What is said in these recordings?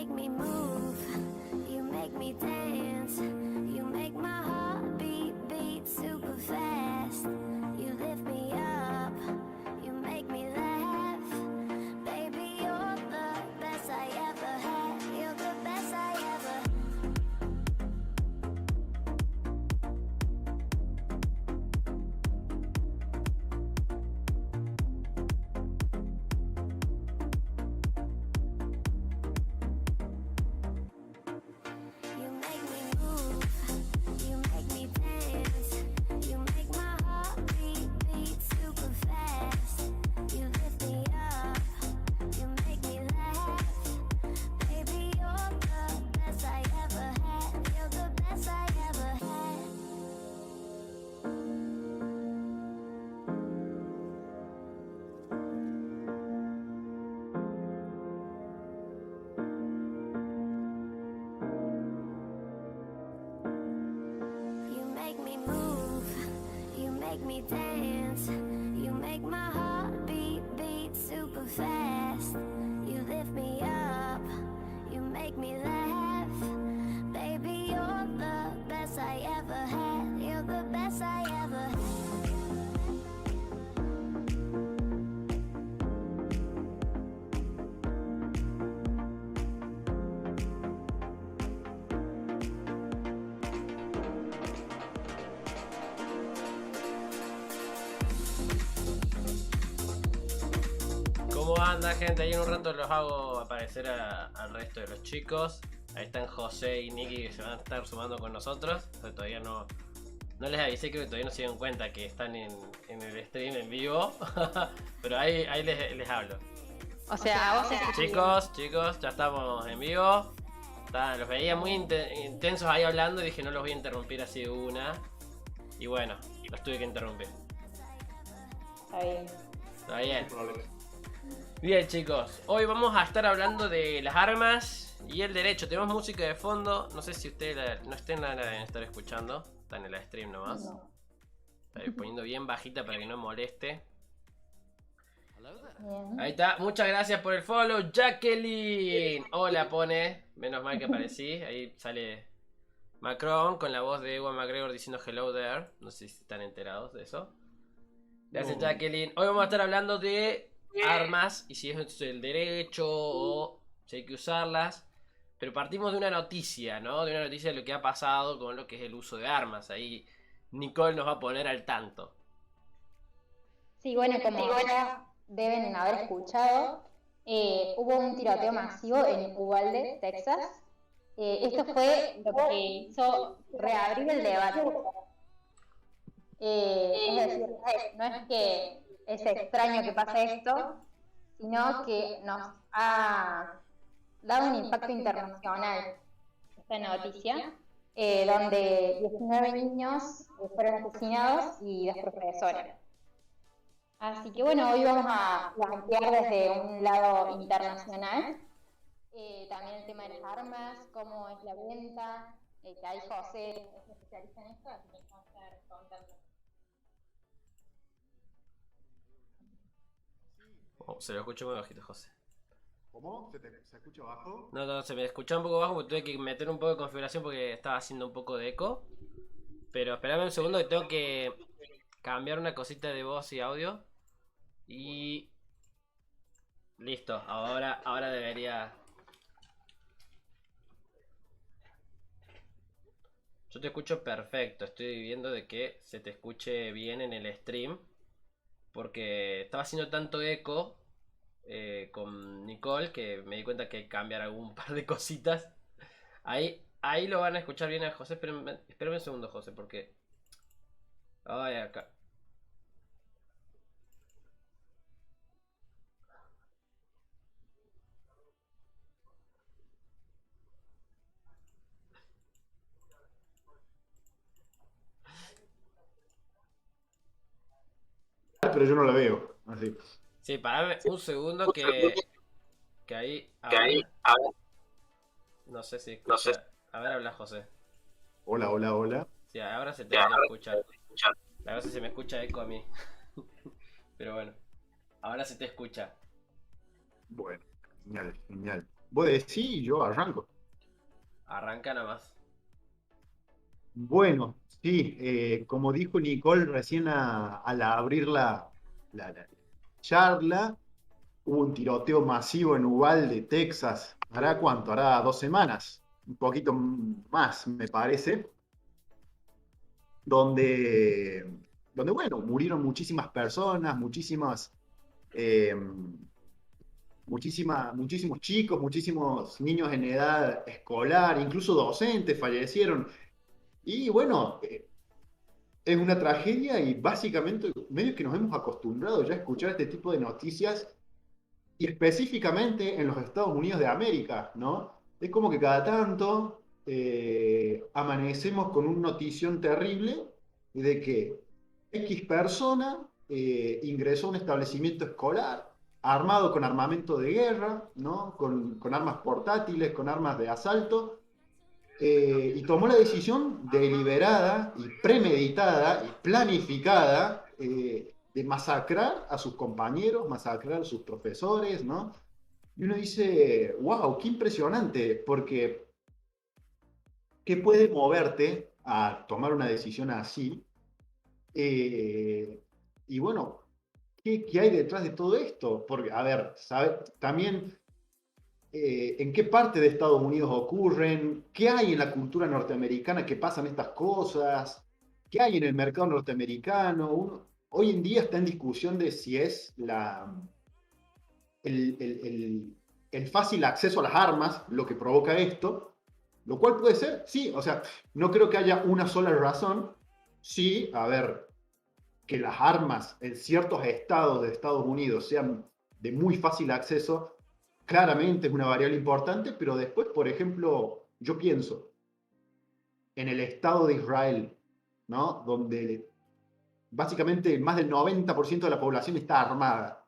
make me move, you make me dance, you make my heart beat super fast. You lift me up, you make me laugh. Baby, you're the best I ever had. You're the best I ever. You make me move, you make me dance, you make my heart beat super fast. You lift me up, you make me laugh. Baby, you're the best I ever had. You're the best I ever had. You make me move, you make me dance, you make my heart beat super fast. You lift me up, you make me laugh. Baby, you're the best I ever had. You're the best I ever had. ¿Cómo anda, gente? Ahí en un rato los hago aparecer al resto de los chicos. Ahí están José y Nicky que se van a estar sumando con nosotros. O sea, todavía no les avisé, creo que todavía no se dieron cuenta que están en el stream en vivo. Pero ahí les hablo. O sea, vos escuchás. Chicos, ya estamos en vivo. Los veía muy intensos ahí hablando y dije no los voy a interrumpir así de una. Y bueno, los tuve que interrumpir. Está bien. Está bien. Bien, chicos, hoy vamos a estar hablando de las armas y el derecho. Tenemos música de fondo, no sé si ustedes no estén en estar escuchando, está en el stream nomás. No. Estoy poniendo bien bajita para que no moleste. Bien. Ahí está, muchas gracias por el follow, Jacqueline. Hola, pone, menos mal que aparecí. Ahí sale Macron con la voz de Ewan McGregor diciendo hello there. No sé si están enterados de eso. Gracias, Jacqueline. Hoy vamos a estar hablando de armas y si es el derecho o si hay que usarlas. Pero partimos de una noticia, ¿no? De una noticia de lo que ha pasado con lo que es el uso de armas. Ahí Nicole nos va a poner al tanto. Sí, bueno, como ya deben haber escuchado, hubo un tiroteo masivo en Uvalde, Texas. Esto fue lo que hizo reabrir el debate. Es decir, no es que es extraño que pase esto, sino que nos ha dado un impacto internacional esta noticia, donde 19 niños fueron asesinados y 2 profesores. Así que bueno, hoy vamos a plantear desde un lado internacional también el tema de las armas, cómo es la venta, que ahí José es especialista en esto, así que vamos a estar contando. Oh, se lo escucho muy bajito, José. ¿Cómo? ¿Se escucha bajo? No, se me escuchó un poco bajo porque tuve que meter un poco de configuración porque estaba haciendo un poco de eco. Pero esperame un segundo que tengo que cambiar una cosita de voz y audio. Y... listo, ahora debería... Yo te escucho perfecto, estoy viendo de que se te escuche bien en el stream. Porque estaba haciendo tanto eco con Nicole que me di cuenta que hay que cambiar algún par de cositas. Ahí lo van a escuchar bien a José. Espérame un segundo, José, porque... ay, acá. Pero yo no la veo. Así. Sí, parame un segundo que ahí... no sé si escucha... A ver, habla José. Hola, hola, hola. Sí, ahora se te va a escuchar. A ver si se me escucha eco a mí. Pero bueno, ahora se te escucha. Bueno, genial, genial. Vos decís y yo arranco. Arranca nomás. Bueno, sí, como dijo Nicole recién al abrir la charla, hubo un tiroteo masivo en Uvalde, Texas. ¿Hará cuánto? Hará 2 semanas, un poquito más, me parece, donde, donde bueno, murieron muchísimas personas, eh, muchísimos chicos, muchísimos niños en edad escolar, incluso docentes fallecieron. Y bueno, es una tragedia y básicamente medio que nos hemos acostumbrado ya a escuchar este tipo de noticias y específicamente en los Estados Unidos de América, ¿no? Es como que cada tanto amanecemos con una notición terrible de que X persona ingresó a un establecimiento escolar armado con armamento de guerra, ¿no? Con armas portátiles, con armas de asalto, y tomó la decisión deliberada y premeditada y planificada de masacrar a sus compañeros, masacrar a sus profesores, ¿no? Y uno dice, wow, qué impresionante, porque ¿qué puede moverte a tomar una decisión así? Eh, y bueno, ¿qué hay detrás de todo esto? Porque, a ver, ¿sabe? También en qué parte de Estados Unidos ocurren, qué hay en la cultura norteamericana que pasan estas cosas, qué hay en el mercado norteamericano. Hoy en día está en discusión de si es el, el- el- el fácil acceso a las armas lo que provoca esto, lo cual puede ser, sí, o sea, no creo que haya una sola razón. Sí, a ver, que las armas en ciertos estados de Estados Unidos sean de muy fácil acceso, claramente es una variable importante, pero después, por ejemplo, yo pienso en el Estado de Israel, ¿no? Donde básicamente más del 90% de la población está armada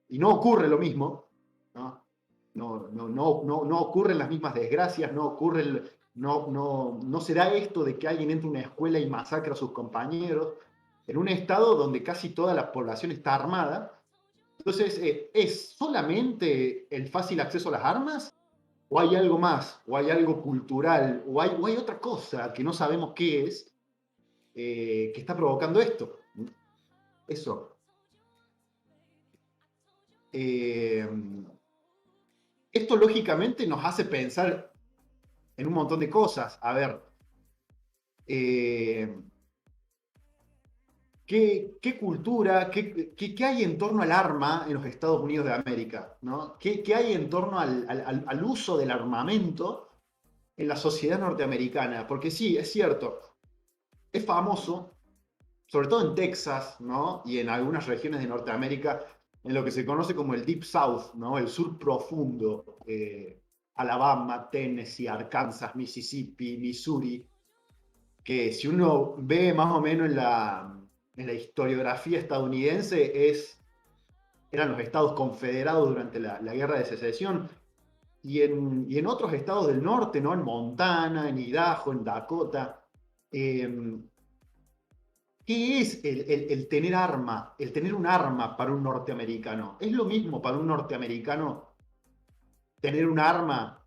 y no ocurre lo mismo, ¿no? No ocurren las mismas desgracias, no se da esto de que alguien entre a una escuela y masacra a sus compañeros, en un estado donde casi toda la población está armada. Entonces, ¿es solamente el fácil acceso a las armas? ¿O hay algo más? ¿O hay algo cultural? ¿O hay otra cosa que no sabemos qué es, que está provocando esto? Eso. Eh, Esto lógicamente nos hace pensar en un montón de cosas. A ver, eh, ¿qué cultura, qué hay en torno al arma en los Estados Unidos de América? ¿No? ¿Qué hay en torno al uso del armamento en la sociedad norteamericana? Porque sí, es cierto, es famoso, sobre todo en Texas, ¿no? Y en algunas regiones de Norteamérica, en lo que se conoce como el Deep South, ¿no? El sur profundo, Alabama, Tennessee, Arkansas, Mississippi, Missouri, que si uno ve más o menos en la historiografía estadounidense, eran los estados confederados durante la Guerra de Secesión, y en otros estados del norte, ¿no? En Montana, en Idaho, en Dakota. eh, ¿Qué es el tener arma, el tener un arma para un norteamericano? ¿Es lo mismo para un norteamericano tener un arma,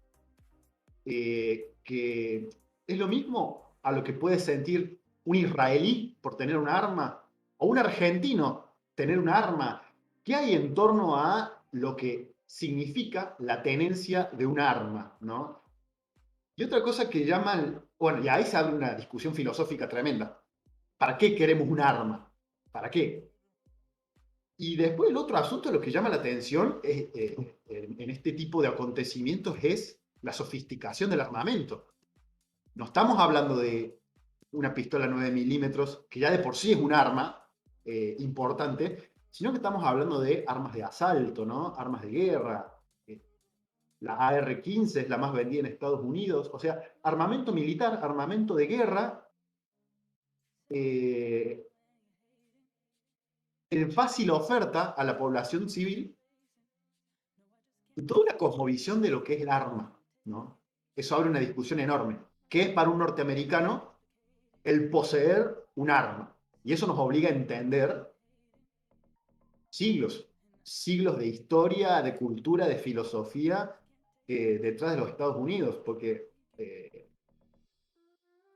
que es lo mismo a lo que puede sentir un israelí por tener un arma o un argentino tener un arma? ¿Qué hay en torno a lo que significa la tenencia de un arma, ¿no? Y otra cosa que llaman, bueno, y ahí se abre una discusión filosófica tremenda. ¿Para qué queremos un arma? ¿Para qué? Y después el otro asunto, lo que llama la atención en este tipo de acontecimientos es la sofisticación del armamento. No estamos hablando de una pistola 9 milímetros, que ya de por sí es un arma importante, sino que estamos hablando de armas de asalto, ¿no? Armas de guerra. La AR-15 es la más vendida en Estados Unidos. O sea, armamento militar, armamento de guerra, eh, en fácil oferta a la población civil, y toda una cosmovisión de lo que es el arma, ¿no? Eso abre una discusión enorme. ¿Qué es para un norteamericano el poseer un arma? Y eso nos obliga a entender siglos, siglos de historia, de cultura, de filosofía, detrás de los Estados Unidos, porque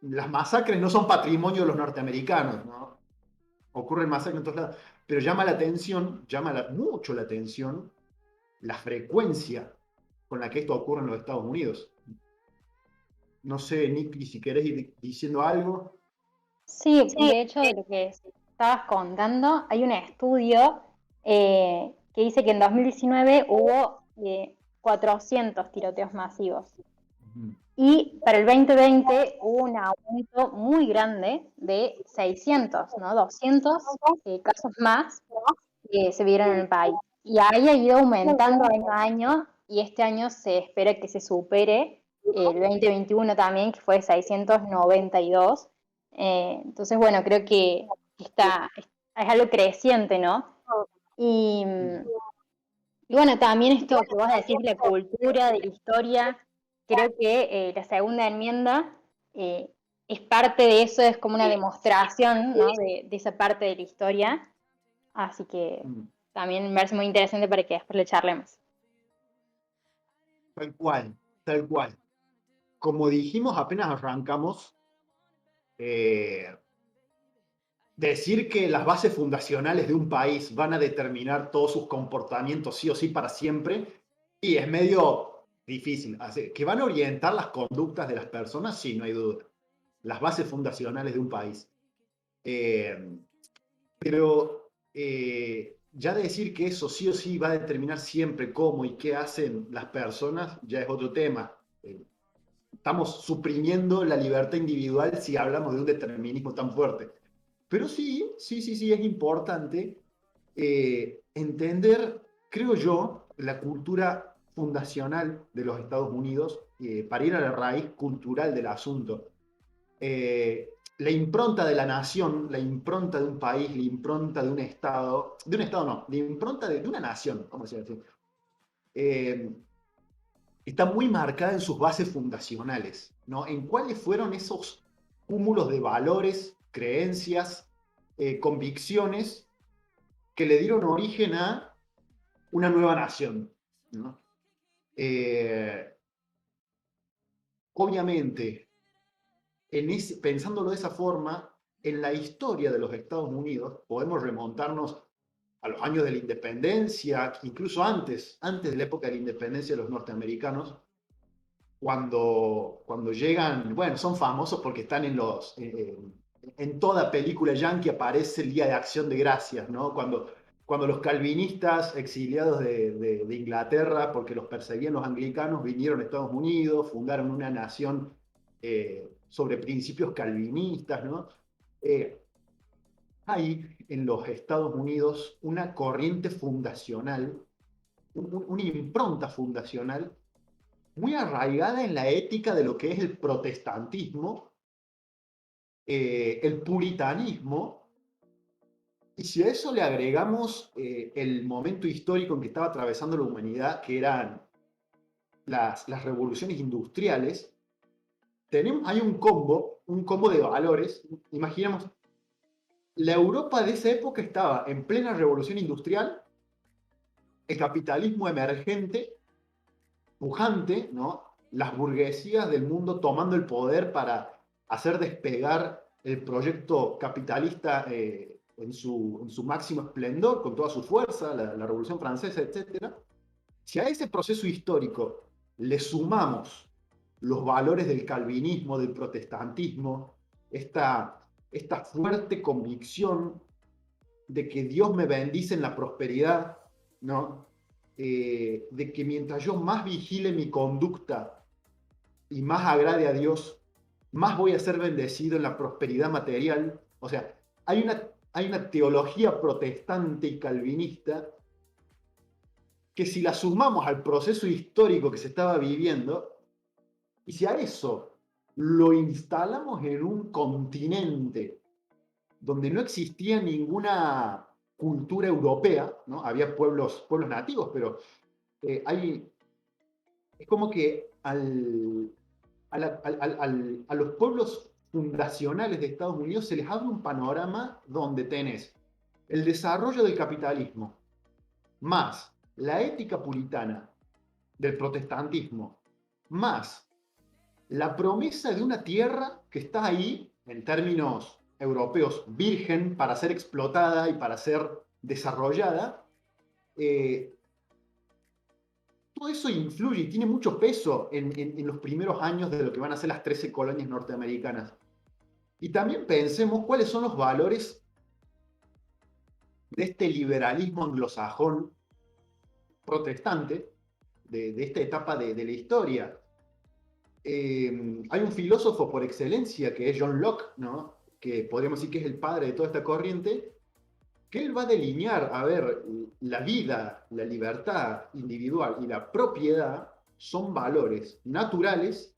las masacres no son patrimonio de los norteamericanos, ¿no? Ocurren masacres en todos lados, pero llama la atención, mucho la atención, la frecuencia con la que esto ocurre en los Estados Unidos. No sé, Nicky, si querés ir diciendo algo. Sí, de hecho, de lo que estabas contando, hay un estudio que dice que en 2019 hubo 400 tiroteos masivos. Y para el 2020 hubo un aumento muy grande de 600, ¿no? 200 casos más que se vieron en el país. Y ahí ha ido aumentando año a año y este año se espera que se supere el 2021 también, que fue de 692. Entonces, bueno, creo que es algo creciente, ¿no? Y bueno, también esto que vos decís de la cultura, de la historia, creo que la segunda enmienda es parte de eso, es como una demostración, ¿no? de esa parte de la historia. Así que también me parece muy interesante para que después le charlemos. Tal cual, tal cual. Como dijimos, apenas arrancamos, decir que las bases fundacionales de un país van a determinar todos sus comportamientos sí o sí para siempre, y es medio difícil. Así, que van a orientar las conductas de las personas, sí, no hay duda. Las bases fundacionales de un país. Pero ya decir que eso sí o sí va a determinar siempre cómo y qué hacen las personas, ya es otro tema. Estamos suprimiendo la libertad individual si hablamos de un determinismo tan fuerte. Pero sí, es importante entender, creo yo, la cultura fundacional de los Estados Unidos para ir a la raíz cultural del asunto. La impronta de la nación, la impronta de un país, la impronta de un estado no, la impronta de una nación, vamos a decir así, está muy marcada en sus bases fundacionales, ¿no? En cuáles fueron esos cúmulos de valores, creencias, convicciones que le dieron origen a una nueva nación, ¿no? Obviamente, pensándolo de esa forma, en la historia de los Estados Unidos podemos remontarnos a los años de la independencia, incluso antes de la época de la independencia de los norteamericanos, cuando llegan, bueno, son famosos porque están en toda película yankee aparece el Día de Acción de Gracias, ¿no? Cuando los calvinistas exiliados de Inglaterra, porque los perseguían los anglicanos, vinieron a Estados Unidos, fundaron una nación sobre principios calvinistas, ¿no? Hay en los Estados Unidos una corriente fundacional, una impronta fundacional muy arraigada en la ética de lo que es el protestantismo, el puritanismo, y si a eso le agregamos el momento histórico en que estaba atravesando la humanidad, que eran las revoluciones industriales, hay un combo de valores. Imaginemos, la Europa de esa época estaba en plena revolución industrial, el capitalismo emergente, pujante, ¿no? Las burguesías del mundo tomando el poder para hacer despegar el proyecto capitalista en su máximo esplendor, con toda su fuerza, la Revolución Francesa, etc. Si a ese proceso histórico le sumamos los valores del calvinismo, del protestantismo, esta fuerte convicción de que Dios me bendice en la prosperidad, ¿no? De que mientras yo más vigile mi conducta y más agrade a Dios, más voy a ser bendecido en la prosperidad material. O sea, hay una teología protestante y calvinista que si la sumamos al proceso histórico que se estaba viviendo, y si a eso lo instalamos en un continente donde no existía ninguna cultura europea, ¿no? Había pueblos nativos, pero es como que a los pueblos fundacionales de Estados Unidos se les abre un panorama donde tenés el desarrollo del capitalismo, más la ética puritana, del protestantismo, más la promesa de una tierra que está ahí, en términos europeos, virgen para ser explotada y para ser desarrollada, eh, todo eso influye y tiene mucho peso en los primeros años de lo que van a ser las 13 colonias norteamericanas. Y también pensemos cuáles son los valores de este liberalismo anglosajón protestante, de esta etapa de la historia. Hay un filósofo por excelencia que es John Locke, ¿no? Que podríamos decir que es el padre de toda esta corriente, que él va a delinear, a ver, la vida, la libertad individual y la propiedad son valores naturales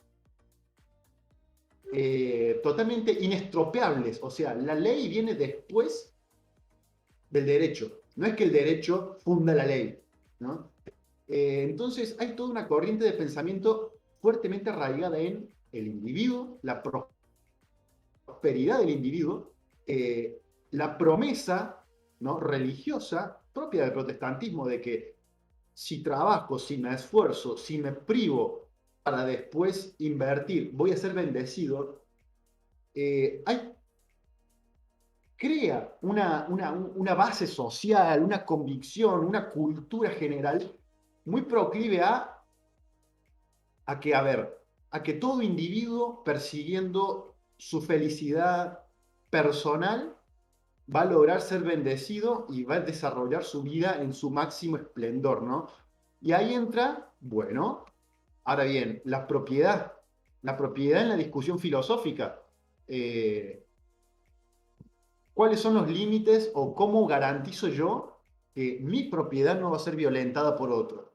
totalmente inestropeables. O sea, la ley viene después del derecho. No es que el derecho funda la ley, ¿no? Entonces hay toda una corriente de pensamiento fuertemente arraigada en el individuo, la prosperidad del individuo, la promesa, ¿no?, religiosa propia del protestantismo de que si trabajo, si me esfuerzo, si me privo para después invertir, voy a ser bendecido. Crea una base social, una convicción, una cultura general muy proclive a que todo individuo persiguiendo su felicidad personal va a lograr ser bendecido y va a desarrollar su vida en su máximo esplendor, ¿no? Y ahí entra, bueno, ahora bien, la propiedad en la discusión filosófica. ¿Cuáles son los límites o cómo garantizo yo que mi propiedad no va a ser violentada por otro?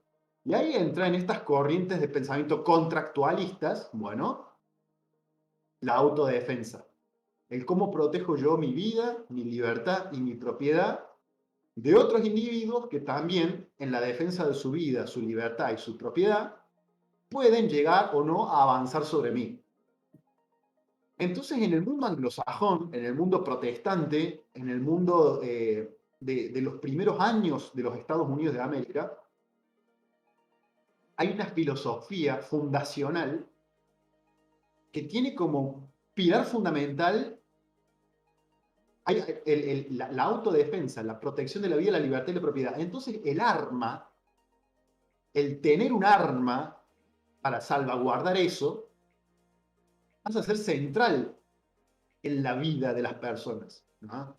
Y ahí entra en estas corrientes de pensamiento contractualistas, bueno, la autodefensa. El cómo protejo yo mi vida, mi libertad y mi propiedad de otros individuos que también en la defensa de su vida, su libertad y su propiedad pueden llegar o no a avanzar sobre mí. Entonces, en el mundo anglosajón, en el mundo protestante, en el mundo de los primeros años de los Estados Unidos de América, hay una filosofía fundacional que tiene como pilar fundamental la autodefensa, la protección de la vida, la libertad y la propiedad. Entonces, el arma, el tener un arma para salvaguardar eso, pasa a ser central en la vida de las personas, ¿no?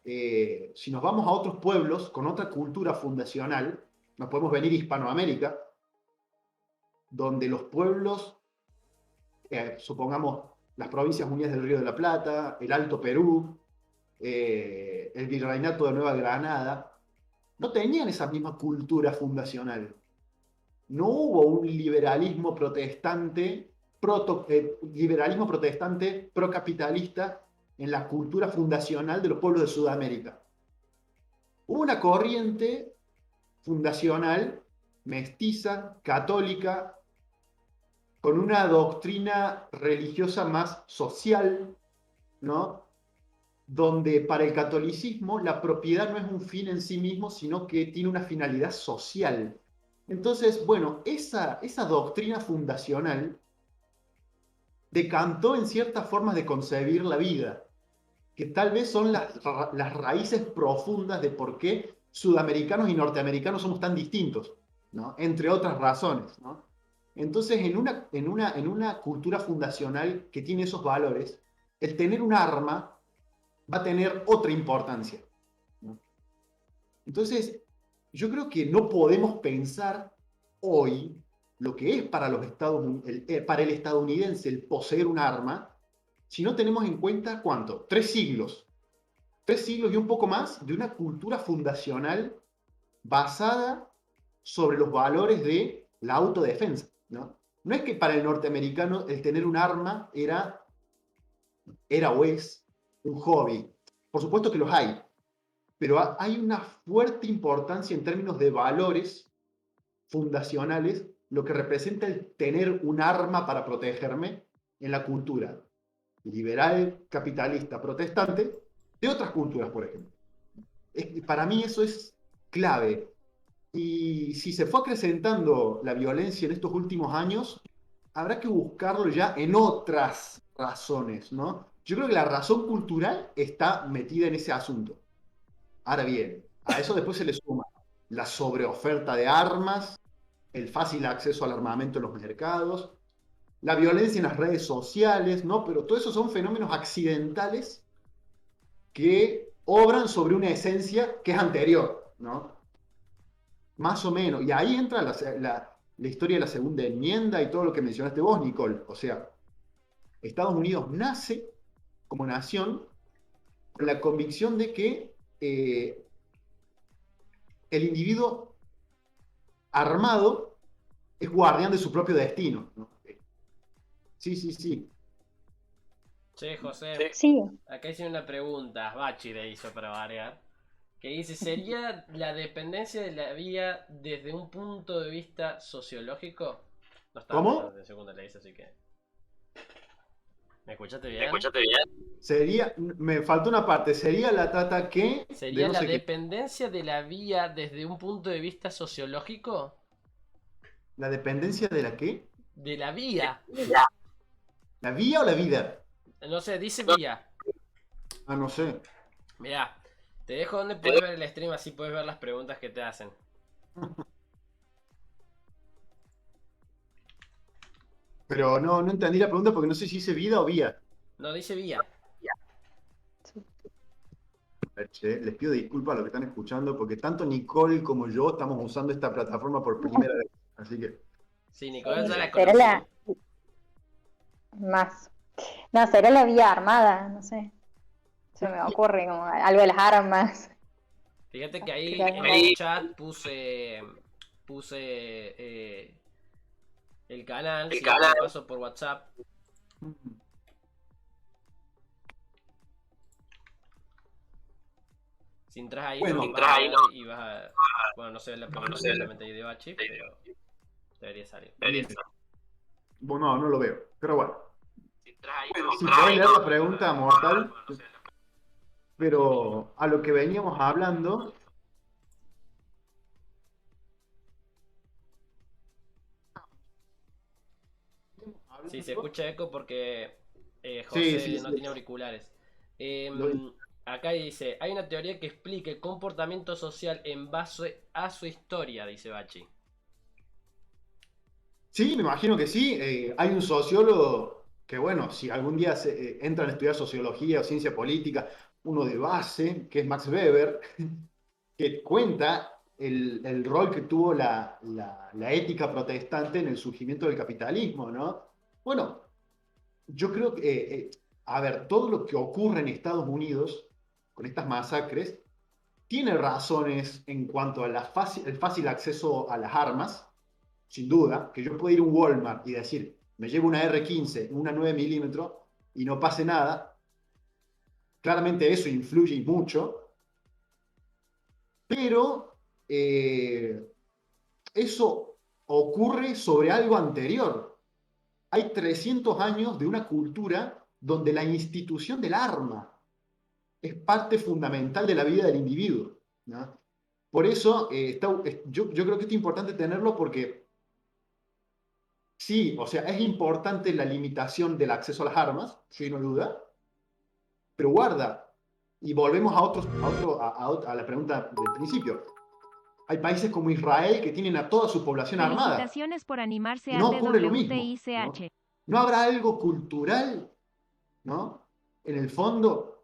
Si nos vamos a otros pueblos con otra cultura fundacional, nos podemos venir a Hispanoamérica, donde los pueblos, supongamos las Provincias Unidas del Río de la Plata, el Alto Perú, el Virreinato de Nueva Granada, no tenían esa misma cultura fundacional. No hubo un liberalismo protestante procapitalista en la cultura fundacional de los pueblos de Sudamérica. Hubo una corriente fundacional mestiza, católica, con una doctrina religiosa más social, ¿no? Donde para el catolicismo la propiedad no es un fin en sí mismo, sino que tiene una finalidad social. Entonces, bueno, esa doctrina fundacional decantó en ciertas formas de concebir la vida, que tal vez son las raíces profundas de por qué sudamericanos y norteamericanos somos tan distintos, ¿no? Entre otras razones, ¿no? Entonces, en una cultura fundacional que tiene esos valores, el tener un arma va a tener otra importancia, ¿no? Entonces, yo creo que no podemos pensar hoy lo que es para para el estadounidense el poseer un arma, si no tenemos en cuenta, ¿cuánto? 3 siglos. 3 siglos y un poco más de una cultura fundacional basada sobre los valores de la autodefensa, ¿no? No es que para el norteamericano el tener un arma era o es un hobby. Por supuesto que los hay, pero hay una fuerte importancia en términos de valores fundacionales, lo que representa el tener un arma para protegerme en la cultura liberal, capitalista, protestante, de otras culturas, por ejemplo. Para mí eso es clave. Y si se fue acrecentando la violencia en estos últimos años, habrá que buscarlo ya en otras razones, ¿no? Yo creo que la razón cultural está metida en ese asunto. Ahora bien, a eso después se le suma la sobreoferta de armas, el fácil acceso al armamento en los mercados, la violencia en las redes sociales, ¿no? Pero todo eso son fenómenos accidentales que obran sobre una esencia que es anterior, ¿no? Más o menos. Y ahí entra la historia de la segunda enmienda y todo lo que mencionaste vos, Nicole. O sea, Estados Unidos nace como nación con la convicción de que el individuo armado es guardián de su propio destino, ¿no? Sí, sí, sí. Che, José, Sí, acá hice una pregunta, Bachi le hizo para variar, que dice, ¿sería la dependencia de la vía desde un punto de vista sociológico? No estaba prestando ¿Cómo? atención cuando le hice, así que... ¿Me escuchaste bien? Sería, me faltó una parte, sería la trata que de ¿Sería no la sé qué. dependencia de la vía desde un punto de vista sociológico? ¿La dependencia de la qué? De la vía. ¿La vía o la vida? No sé, dice vía. Ah, no sé. Mirá, te dejo donde puedes ver el stream, así puedes ver las preguntas que te hacen. Pero no, no entendí la pregunta porque no sé si dice vida o vía. No, dice vía. A ver, che, les pido disculpas a los que están escuchando porque tanto Nicole como yo estamos usando esta plataforma por primera vez. Así que, Sí, Nicolás ya la será conocí. la más. No, será la vía armada, no sé. Se me ocurre como algo de las armas. Fíjate que ahí Claro. en el chat puse el canal, si no te lo paso por WhatsApp. Si entras ahí, Bueno, vas a ver y vas a... Bueno, no sé la pregunta directamente ahí de Bachi, pero debería salir. bueno, no lo veo. Pero bueno. Si podés leer la pregunta, Mortal. Pero a lo que veníamos hablando. Sí, se escucha eco porque Sí, José sí, no sí. tiene auriculares. Acá dice, hay una teoría que explique el comportamiento social en base a su historia, dice Bachi. Sí, me imagino que sí. Hay un sociólogo que, bueno, si algún día entran a estudiar sociología o ciencia política, uno de base, que es Max Weber, que cuenta el rol que tuvo la ética protestante en el surgimiento del capitalismo, ¿no? Bueno, yo creo que, a ver, todo lo que ocurre en Estados Unidos con estas masacres tiene razones en cuanto a el fácil acceso a las armas, sin duda, que yo pueda ir a un Walmart y decir, me llevo una R15, una 9 milímetros y no pase nada, claramente eso influye y mucho, pero eso ocurre sobre algo anterior. Hay 300 años de una cultura donde la institución del arma es parte fundamental de la vida del individuo, ¿no? Por eso, yo creo que es importante tenerlo porque sí, o sea, es importante la limitación del acceso a las armas, sin duda, pero guarda, y volvemos a la pregunta del principio. Hay países como Israel que tienen a toda su población armada Felicitaciones por animarse y a no ocurre lo mismo, ¿no? TWTICH. ¿No habrá algo cultural, ¿no? En el fondo,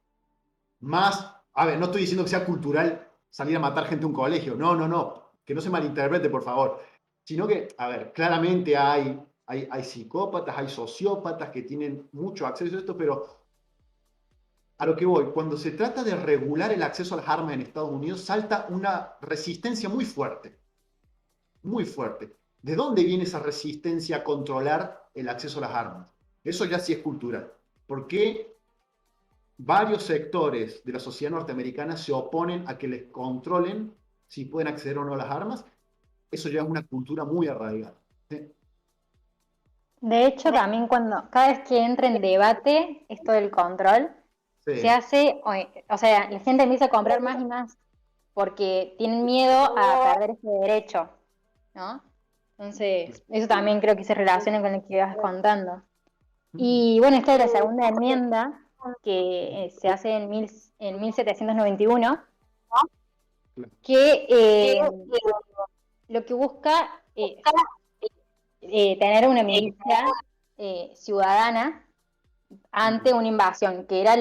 más, a ver, no estoy diciendo que sea cultural salir a matar gente a un colegio, no, no, no, que no se malinterprete, por favor, sino que, a ver, claramente hay psicópatas, hay sociópatas que tienen mucho acceso a esto, pero a lo que voy, cuando se trata de regular el acceso a las armas en Estados Unidos, salta una resistencia muy fuerte, muy fuerte. ¿De dónde viene esa resistencia a controlar el acceso a las armas? Eso ya sí es cultural. ¿Por qué varios sectores de la sociedad norteamericana se oponen a que les controlen si pueden acceder o no a las armas? Eso ya es una cultura muy arraigada. ¿Sí? De hecho, también cada vez que entra en debate esto del control, Sí. se hace, o sea, la gente empieza a comprar más y más porque tienen miedo a perder ese derecho, ¿no? Entonces, eso también creo que se relaciona con lo que ibas contando. Y bueno, esta es la segunda enmienda que se hace en 1791, que lo que busca es tener una milicia ciudadana ante una invasión, que era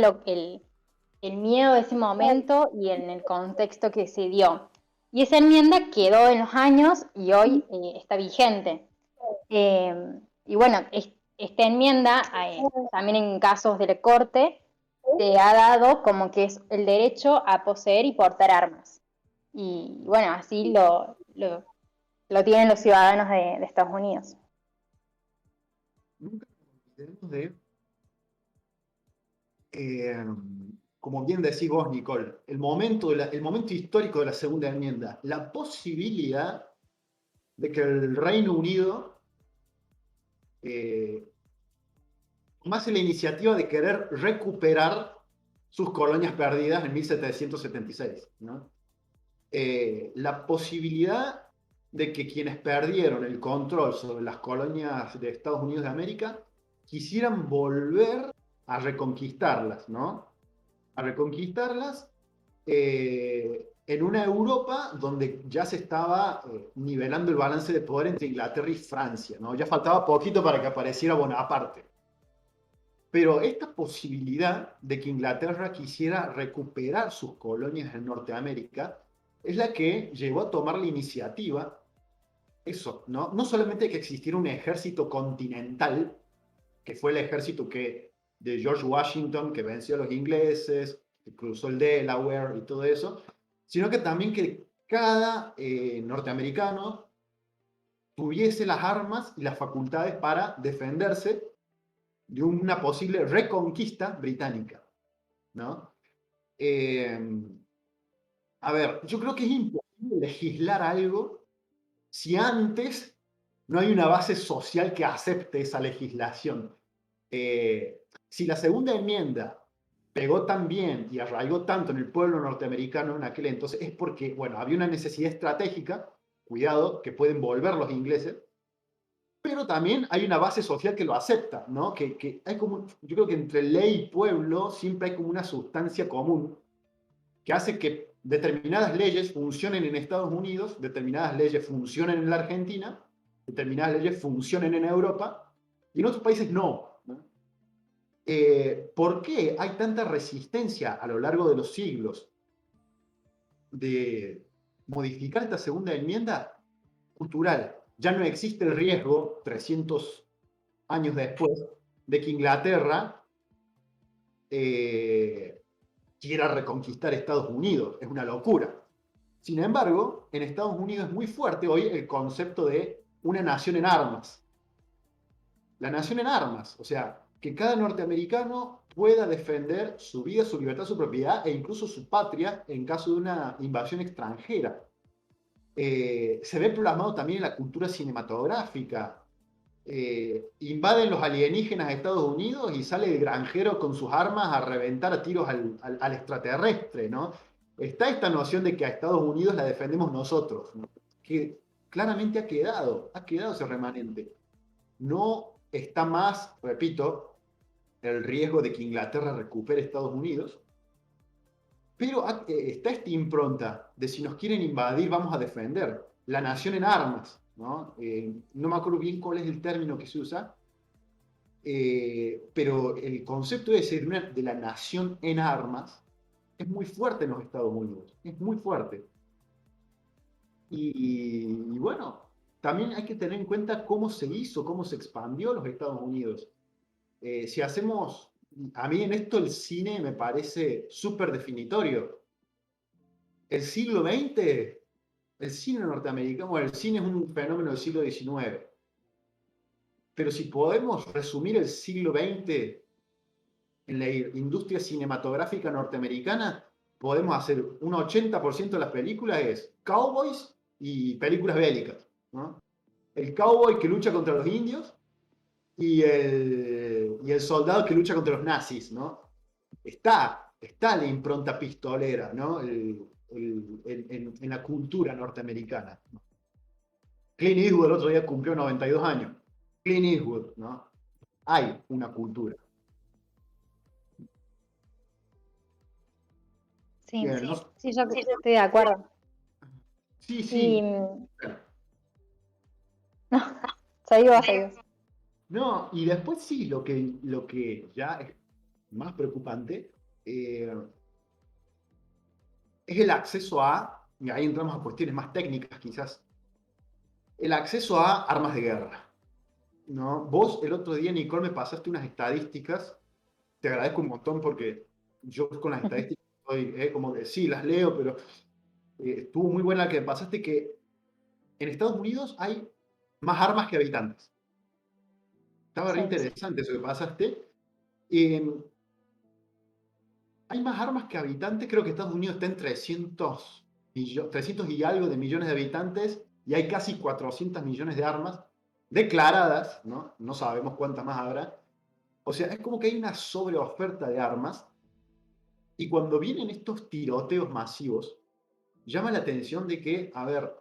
el miedo de ese momento y en el contexto que se dio. Y esa enmienda quedó en los años y hoy está vigente. Y bueno, esta enmienda, también en casos de la Corte, se ha dado como que es el derecho a poseer y portar armas. Y bueno, así lo tienen los ciudadanos de Estados Unidos. Nunca nos olvidemos de, como bien decís vos, Nicole, el momento histórico de la segunda enmienda, la posibilidad de que el Reino Unido tomase la iniciativa de querer recuperar sus colonias perdidas en 1776, ¿no? La posibilidad de que quienes perdieron el control sobre las colonias de Estados Unidos de América quisieran volver a reconquistarlas, ¿no? A reconquistarlas en una Europa donde ya se estaba nivelando el balance de poder entre Inglaterra y Francia, ¿no? Ya faltaba poquito para que apareciera Bonaparte. Pero esta posibilidad de que Inglaterra quisiera recuperar sus colonias en Norteamérica es la que llevó a tomar la iniciativa, eso, ¿no? No solamente que existiera un ejército continental, que fue el ejército de George Washington, que venció a los ingleses, que cruzó el Delaware y todo eso, sino que también que cada norteamericano tuviese las armas y las facultades para defenderse de una posible reconquista británica, ¿no? A ver, yo creo que es imposible legislar algo si antes no hay una base social que acepte esa legislación. Si la segunda enmienda pegó tan bien y arraigó tanto en el pueblo norteamericano en aquel entonces, es porque, bueno, había una necesidad estratégica, cuidado, que pueden volver los ingleses, pero también hay una base social que lo acepta, ¿no? Que hay como, yo creo que entre ley y pueblo siempre hay como una sustancia común que hace que determinadas leyes funcionen en Estados Unidos, determinadas leyes funcionen en la Argentina, determinadas leyes funcionen en Europa, y en otros países no, ¿no? ¿Por qué hay tanta resistencia a lo largo de los siglos de modificar esta segunda enmienda? Cultural. Ya no existe el riesgo, 300 años después, de que Inglaterra quiera reconquistar Estados Unidos. Es una locura. Sin embargo, en Estados Unidos es muy fuerte hoy el concepto de una nación en armas. La nación en armas, o sea, que cada norteamericano pueda defender su vida, su libertad, su propiedad e incluso su patria en caso de una invasión extranjera. Se ve plasmado también en la cultura cinematográfica. Invaden los alienígenas a Estados Unidos y sale el granjero con sus armas a reventar a tiros al extraterrestre, ¿no? Está esta noción de que a Estados Unidos la defendemos nosotros, ¿no? Que claramente ha quedado ese remanente. No está más, repito, el riesgo de que Inglaterra recupere Estados Unidos, pero está esta impronta de si nos quieren invadir, vamos a defender. La nación en armas, ¿no? No me acuerdo bien cuál es el término que se usa, pero el concepto de la nación en armas es muy fuerte en los Estados Unidos, es muy fuerte. Y bueno, también hay que tener en cuenta cómo se hizo, cómo se expandió los Estados Unidos. Si hacemos, a mí en esto el cine me parece súper definitorio. El siglo XX, el cine norteamericano, bueno, el cine es un fenómeno del siglo XIX, pero si podemos resumir el siglo XX en la industria cinematográfica norteamericana, podemos hacer un 80% de las películas es cowboys y películas bélicas, ¿no? El cowboy que lucha contra los indios y el soldado que lucha contra los nazis, ¿no? Está la impronta pistolera, ¿no? en la cultura norteamericana. Clint Eastwood el otro día cumplió 92 años. Clint Eastwood, ¿no? Hay una cultura. Sí, Bien, sí, yo estoy de acuerdo. sí, Y sí. no, seguí vos, seguí vos. No, y después sí, lo que ya es más preocupante es el acceso a, y ahí entramos a cuestiones más técnicas quizás, el acceso a armas de guerra, ¿no? Vos el otro día, Nicole, me pasaste unas estadísticas, te agradezco un montón porque yo con las estadísticas estoy, como que sí, las leo, pero estuvo muy buena la que me pasaste, que en Estados Unidos hay más armas que habitantes. Estaba re Sí. interesante eso que pasaste. Eh, Hay más armas que habitantes, creo que Estados Unidos está en 300 y algo de millones de habitantes y hay casi 400 millones de armas declaradas, ¿no? No sabemos cuántas más habrá. O sea, es como que hay una sobreoferta de armas y cuando vienen estos tiroteos masivos, llama la atención de que, a ver,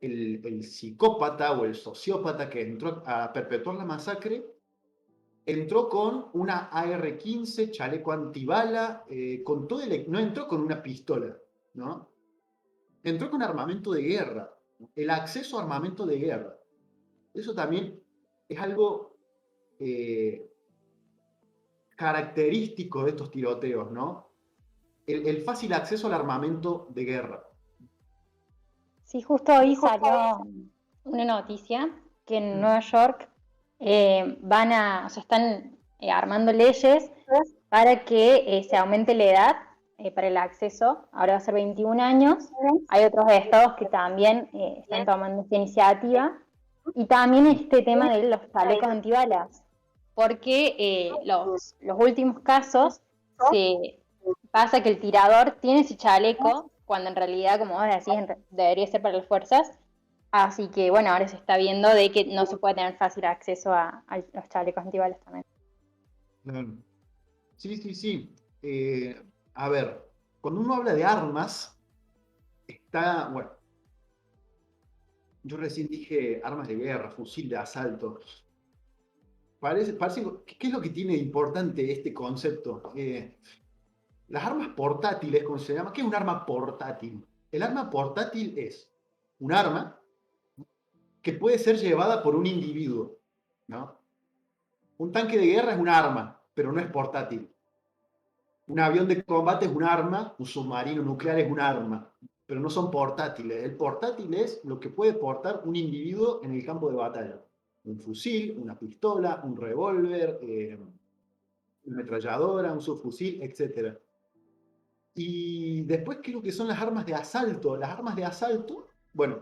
el psicópata o el sociópata que entró a perpetuar la masacre entró con una AR-15, chaleco antibala, con todo no entró con una pistola, ¿no? Entró con armamento de guerra, el acceso a armamento de guerra. Eso también es algo característico de estos tiroteos, ¿no? El fácil acceso al armamento de guerra. Sí, justo hoy salió una noticia que en Nueva York o sea, están armando leyes para que se aumente la edad para el acceso. Ahora va a ser 21 años. Hay otros estados que también están tomando esta iniciativa. Y también este tema de los chalecos antibalas, porque los últimos casos se pasa que el tirador tiene ese chaleco, cuando en realidad, como vos decís, debería ser para las fuerzas. Así que bueno, ahora se está viendo de que no se puede tener fácil acceso a los chalecos antibalas también. Claro. Sí, sí, sí. A ver, cuando uno habla de armas, bueno, yo recién dije armas de guerra, fusil de asalto. ¿Qué es lo que tiene de importante este concepto? Las armas portátiles, ¿cómo se llama? ¿Qué es un arma portátil? El arma portátil es un arma que puede ser llevada por un individuo, ¿no? Un tanque de guerra es un arma, pero no es portátil. Un avión de combate es un arma, un submarino nuclear es un arma, pero no son portátiles. El portátil es lo que puede portar un individuo en el campo de batalla. Un fusil, una pistola, un revólver, una ametralladora, un subfusil, etc. Y después, ¿qué es lo que son las armas de asalto? Las armas de asalto, bueno,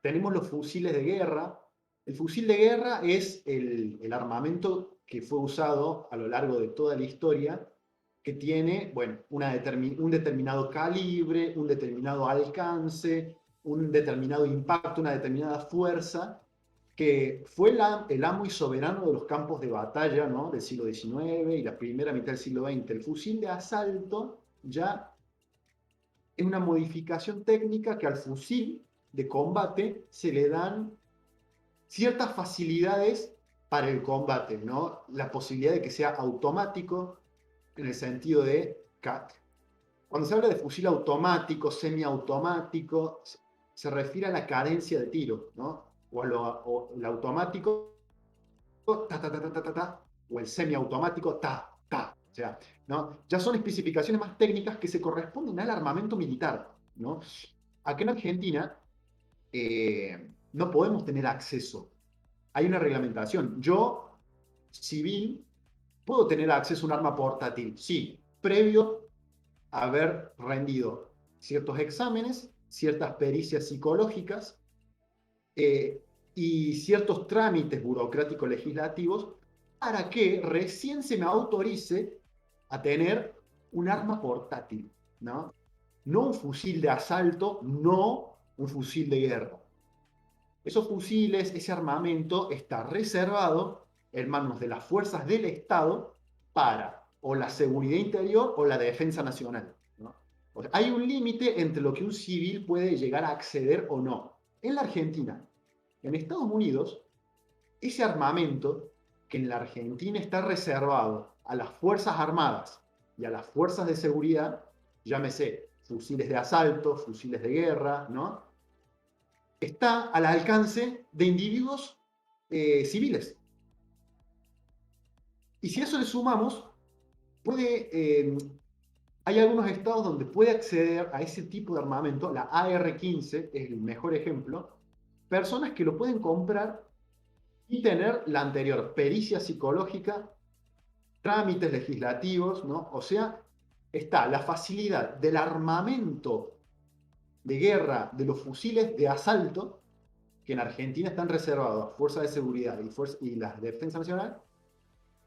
tenemos los fusiles de guerra. El fusil de guerra es el armamento que fue usado a lo largo de toda la historia, que tiene, bueno, un determinado calibre, un determinado alcance, un determinado impacto, una determinada fuerza, que fue el amo y soberano de los campos de batalla, ¿no? Del siglo XIX y la primera mitad del siglo XX. El fusil de asalto ya es una modificación técnica que al fusil de combate se le dan ciertas facilidades para el combate, ¿no? La posibilidad de que sea automático, en el sentido de, cuando se habla de fusil automático, semiautomático, se refiere a la cadencia de tiro, ¿no? O el automático, ta, ta, ta, ta, ta, ta, ta, o el semiautomático, ta, ta. O sea, ¿no? Ya son especificaciones más técnicas que se corresponden al armamento militar, ¿no? Acá en Argentina no podemos tener acceso. Hay una reglamentación. Yo, civil, puedo tener acceso a un arma portátil, sí, previo a haber rendido ciertos exámenes, ciertas pericias psicológicas y ciertos trámites burocráticos legislativos para que recién se me autorice a tener un arma portátil, ¿no? No un fusil de asalto, no un fusil de guerra. Esos fusiles, ese armamento está reservado en manos de las fuerzas del Estado para o la seguridad interior o la defensa nacional, ¿no? O sea, hay un límite entre lo que un civil puede llegar a acceder o no. En la Argentina, en Estados Unidos, ese armamento que en la Argentina está reservado a las Fuerzas Armadas y a las Fuerzas de Seguridad, llámese fusiles de asalto, fusiles de guerra, ¿no? Está al alcance de individuos civiles. Y si a eso le sumamos, hay algunos estados donde puede acceder a ese tipo de armamento, la AR-15 es el mejor ejemplo, personas que lo pueden comprar y tener la anterior pericia psicológica, trámites legislativos, ¿no? O sea, está la facilidad del armamento de guerra de los fusiles de asalto, que en Argentina están reservados a Fuerzas de Seguridad y la Defensa Nacional,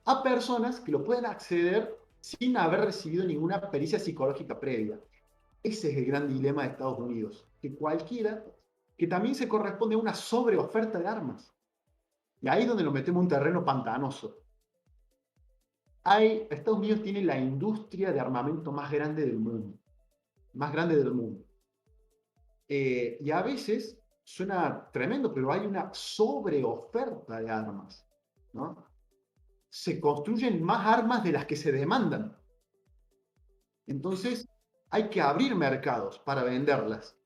a personas que lo pueden acceder sin haber recibido ninguna pericia psicológica previa. Ese es el gran dilema de Estados Unidos, que cualquiera, que también se corresponde a una sobreoferta de armas. Y ahí es donde nos metemos en un terreno pantanoso. Estados Unidos tiene la industria de armamento más grande del mundo. Más grande del mundo. Y a veces suena tremendo, pero hay una sobreoferta de armas, ¿no? Se construyen más armas de las que se demandan. Entonces, hay que abrir mercados para venderlas,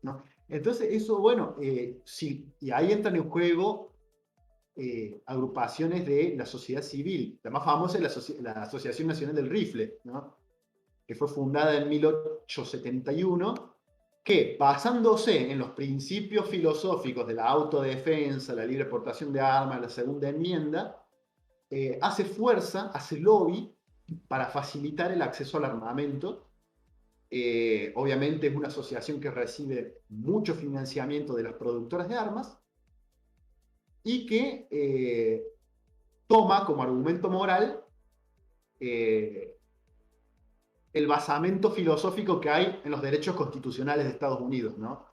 ¿no? Entonces, eso, bueno, sí, y ahí entran en juego agrupaciones de la sociedad civil. La más famosa es la Asociación Nacional del Rifle, ¿no? Que fue fundada en 1871, que basándose en los principios filosóficos de la autodefensa, la libre portación de armas, la segunda enmienda, hace fuerza, hace lobby para facilitar el acceso al armamento. Obviamente es una asociación que recibe mucho financiamiento de las productoras de armas y que toma como argumento moral el basamento filosófico que hay en los derechos constitucionales de Estados Unidos, ¿no?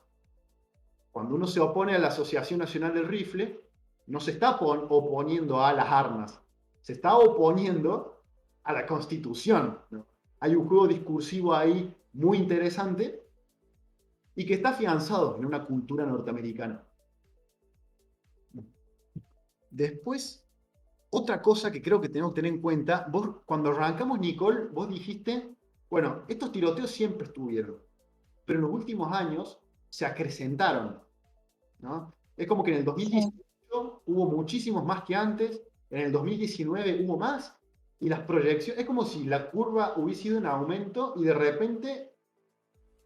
Cuando uno se opone a la Asociación Nacional del Rifle, no se está oponiendo a las armas, se está oponiendo a la Constitución, ¿no? Hay un juego discursivo ahí muy interesante y que está afianzado en una cultura norteamericana. Después, otra cosa que creo que tenemos que tener en cuenta, vos cuando arrancamos, Nicole, vos dijiste, bueno, estos tiroteos siempre estuvieron, pero en los últimos años se acrecentaron, ¿no? Es como que en el 2018 hubo muchísimos más que antes, en el 2019 hubo más, y las proyecciones, es como si la curva hubiese ido en aumento y de repente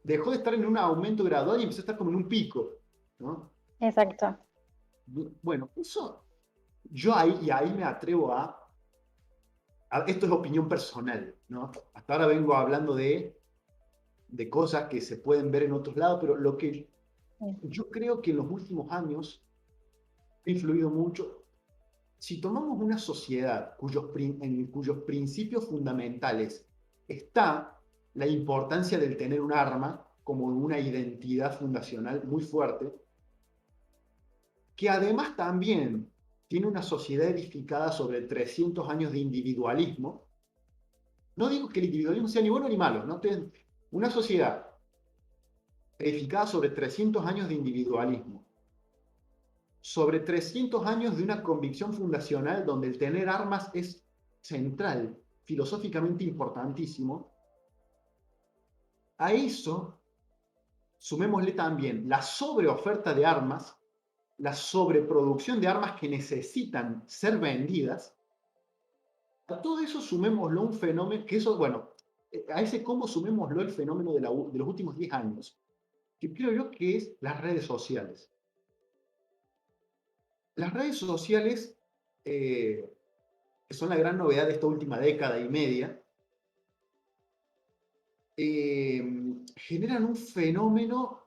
dejó de estar en un aumento gradual y empezó a estar como en un pico, ¿no? Exacto. Bueno, eso yo ahí me atrevo esto es opinión personal, ¿no? Hasta ahora vengo hablando de cosas que se pueden ver en otros lados, pero lo que yo creo que en los últimos años ha influido mucho. Si tomamos una sociedad en cuyos principios fundamentales está la importancia del tener un arma como una identidad fundacional muy fuerte, que además también tiene una sociedad edificada sobre 300 años de individualismo. No digo que el individualismo sea ni bueno ni malo, ¿no? Una sociedad edificada sobre 300 años de individualismo, sobre 300 años de una convicción fundacional donde el tener armas es central, filosóficamente importantísimo. A eso sumémosle también la sobreoferta de armas, la sobreproducción de armas que necesitan ser vendidas. A todo eso sumémoslo un fenómeno, que eso, bueno, a ese cómo sumémoslo el fenómeno de los últimos 10 años, que creo yo que es las redes sociales. Las redes sociales, que son la gran novedad de esta última década y media, generan un fenómeno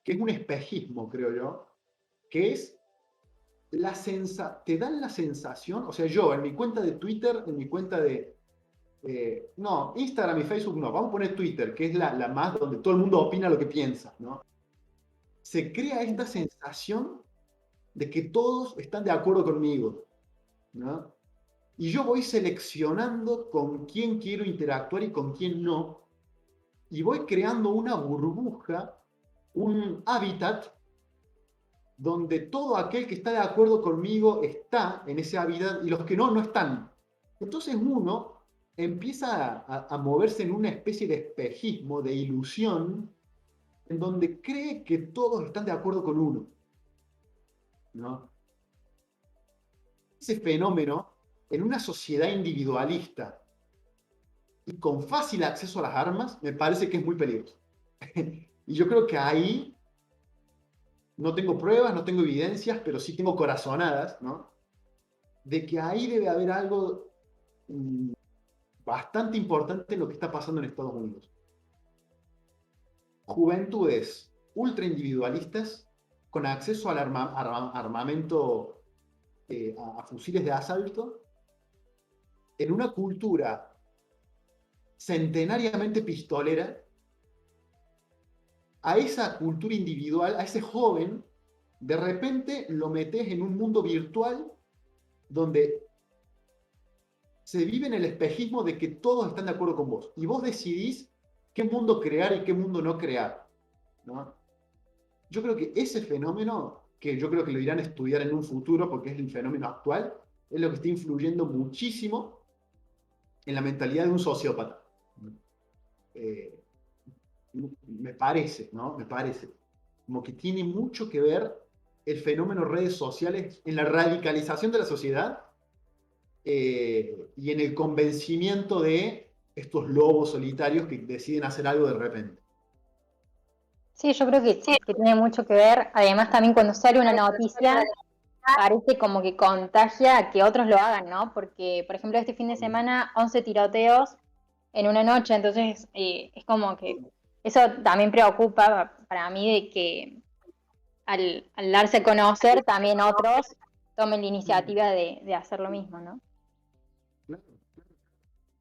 que es un espejismo, creo yo, que es te dan la sensación, o sea, yo en mi cuenta de Twitter, en mi cuenta de, no, Instagram y Facebook no, vamos a poner Twitter, que es la más donde todo el mundo opina lo que piensa, ¿no? Se crea esta sensación de que todos están de acuerdo conmigo, ¿no? Y yo voy seleccionando con quién quiero interactuar y con quién no, y voy creando una burbuja, un hábitat donde todo aquel que está de acuerdo conmigo está en ese hábitat y los que no, no están. Entonces uno empieza a moverse en una especie de espejismo, de ilusión, en donde cree que todos están de acuerdo con uno, ¿no? Ese fenómeno, en una sociedad individualista y con fácil acceso a las armas, me parece que es muy peligroso. Y yo creo que ahí no tengo pruebas, no tengo evidencias, pero sí tengo corazonadas, ¿no? De que ahí debe haber algo bastante importante en lo que está pasando en Estados Unidos. Juventudes ultra individualistas con acceso al armamento, a fusiles de asalto, en una cultura centenariamente pistolera. A esa cultura individual, a ese joven, de repente lo metes en un mundo virtual donde se vive en el espejismo de que todos están de acuerdo con vos. Y vos decidís qué mundo crear y qué mundo no crear, ¿no? Yo creo que ese fenómeno, que yo creo que lo irán a estudiar en un futuro porque es el fenómeno actual, es lo que está influyendo muchísimo en la mentalidad de un sociópata. Me parece, ¿no? Me parece. Como que tiene mucho que ver el fenómeno redes sociales en la radicalización de la sociedad, y en el convencimiento de estos lobos solitarios que deciden hacer algo de repente. Sí, yo creo que tiene mucho que ver. Además, también cuando sale una noticia, parece como que contagia a que otros lo hagan, ¿no? Porque, por ejemplo, este fin de semana, 11 tiroteos en una noche, entonces es como que eso también preocupa para mí de que al darse a conocer, también otros tomen la iniciativa de hacer lo mismo, ¿no? Claro.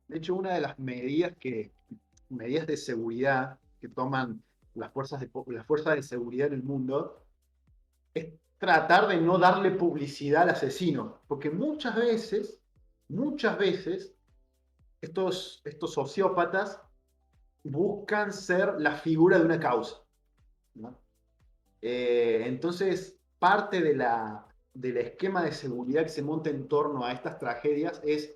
De hecho, una de las medidas de seguridad que toman las fuerzas de seguridad en el mundo es tratar de no darle publicidad al asesino, porque muchas veces, estos sociópatas buscan ser la figura de una causa, ¿no? Entonces, parte del esquema de seguridad que se monta en torno a estas tragedias es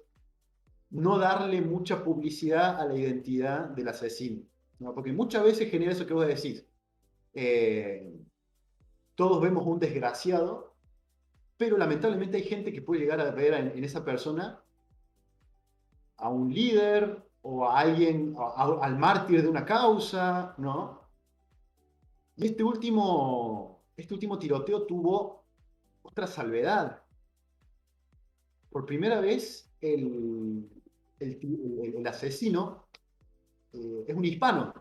no darle mucha publicidad a la identidad del asesino, ¿no? Porque muchas veces genera eso que vos decís. Todos vemos un desgraciado, pero lamentablemente hay gente que puede llegar a ver en esa persona a un líder o a alguien, al mártir de una causa, ¿no? Y este último tiroteo tuvo otra salvedad. Por primera vez, el asesino es un hispano,